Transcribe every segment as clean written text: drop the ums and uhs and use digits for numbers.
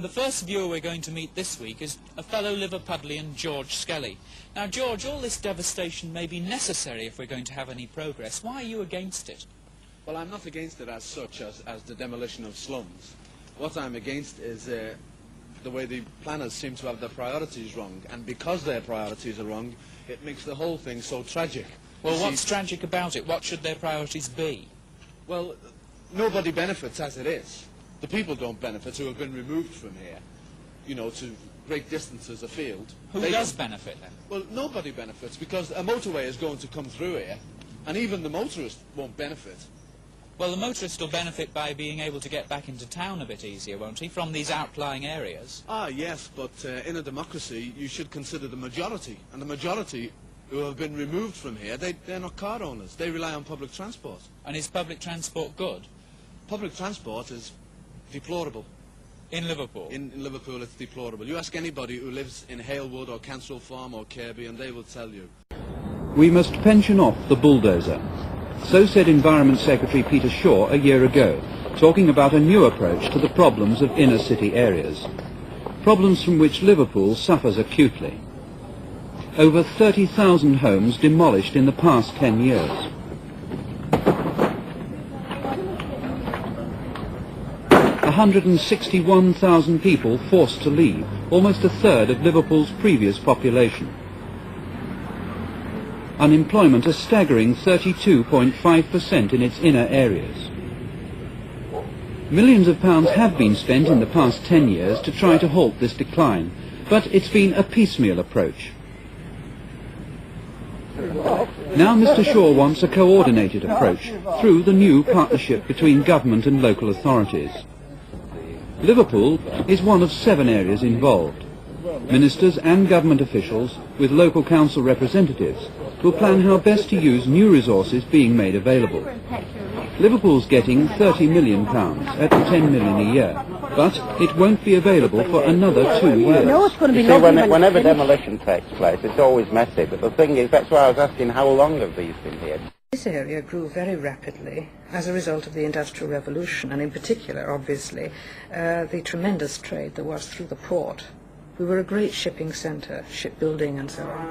The first viewer we're going to meet this week is a fellow Liverpudlian, George Skelly. Now, George, all this devastation may be necessary if we're going to have any progress. Why are you against it? Well, I'm not against it as such, as the demolition of slums. What I'm against is the way the planners seem to have their priorities wrong, and because their priorities are wrong, it makes the whole thing so tragic. Well, what's tragic about it? What should their priorities be? Well, nobody benefits as it is. The people don't benefit who have been removed from here, you know, to great distances afield. Who does benefit then? Well, nobody benefits because a motorway is going to come through here, and even the motorist won't benefit. Well, the motorist will benefit by being able to get back into town a bit easier, won't he, from these outlying areas? Ah, yes, but in a democracy you should consider the majority, and the majority who have been removed from here, they're not car owners. They rely on public transport. And is public transport good? Public transport is deplorable. In Liverpool? In Liverpool it's deplorable. You ask anybody who lives in Halewood or Cancel Farm or Kirby and they will tell you. We must pension off the bulldozer. So said Environment Secretary Peter Shaw a year ago, talking about a new approach to the problems of inner city areas. Problems from which Liverpool suffers acutely. Over 30,000 homes demolished in the past 10 years. 161,000 people forced to leave, almost a third of Liverpool's previous population. Unemployment a staggering 32.5% in its inner areas. Millions of pounds have been spent in the past 10 years to try to halt this decline, but it's been a piecemeal approach. Now Mr. Shaw wants a coordinated approach through the new partnership between government and local authorities. Liverpool is one of 7 areas involved. Ministers and government officials, with local council representatives, will plan how best to use new resources being made available. Liverpool's getting £30 million at 10 million a year, but it won't be available for another 2 years. You see, whenever demolition takes place, it's always messy, but the thing is, that's why I was asking, how long have these been here? This area grew very rapidly as a result of the Industrial Revolution, and in particular, obviously, the tremendous trade there was through the port. We were a great shipping centre, shipbuilding and so on.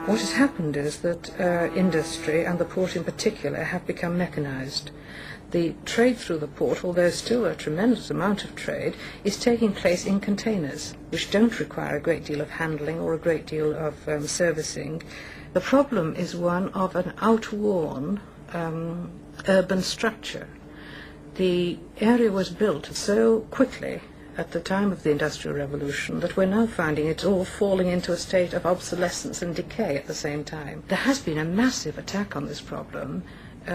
What has happened is that industry, and the port in particular, have become mechanised. The trade through the port, although still a tremendous amount of trade, is taking place in containers, which don't require a great deal of handling or a great deal of servicing. The problem is one of an outworn urban structure. The area was built so quickly at the time of the Industrial Revolution that we're now finding it's all falling into a state of obsolescence and decay at the same time. There has been a massive attack on this problem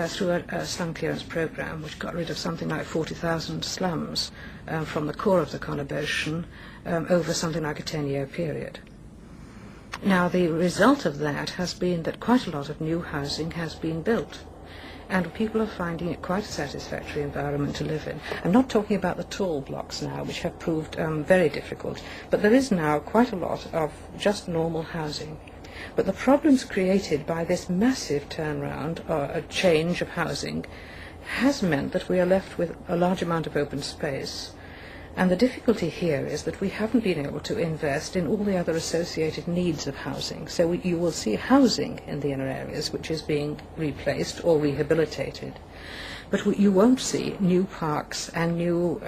through a slum clearance programme which got rid of something like 40,000 slums from the core of the conurbation over something like a 10-year period. Now, the result of that has been that quite a lot of new housing has been built, and people are finding it quite a satisfactory environment to live in. I'm not talking about the tall blocks now, which have proved very difficult, but there is now quite a lot of just normal housing. But the problems created by this massive turnaround, or a change of housing, has meant that we are left with a large amount of open space. And the difficulty here is that we haven't been able to invest in all the other associated needs of housing. So you will see housing in the inner areas which is being replaced or rehabilitated. But you won't see new parks and new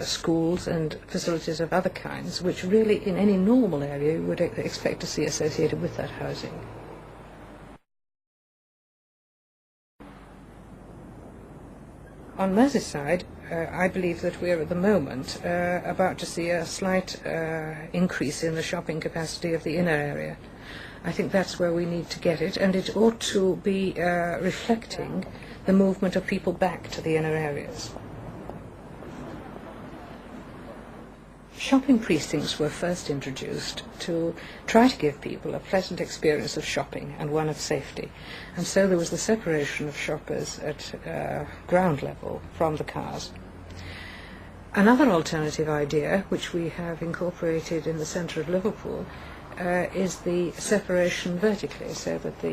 schools and facilities of other kinds, which really in any normal area you would expect to see associated with that housing. On Merseyside, I believe that we're at the moment about to see a slight increase in the shopping capacity of the inner area. I think that's where we need to get it, and it ought to be reflecting the movement of people back to the inner areas. Shopping precincts were first introduced to try to give people a pleasant experience of shopping and one of safety. And so there was the separation of shoppers at ground level from the cars. Another alternative idea, which we have incorporated in the centre of Liverpool, is the separation vertically, so that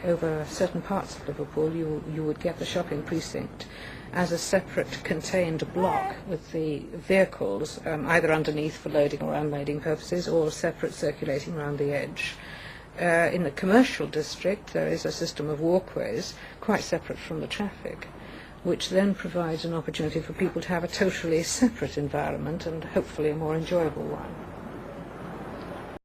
over certain parts of Liverpool you would get the shopping precinct as a separate contained block with the vehicles either underneath for loading or unloading purposes, or separate circulating around the edge. In the commercial district there is a system of walkways quite separate from the traffic, which then provides an opportunity for people to have a totally separate environment and hopefully a more enjoyable one.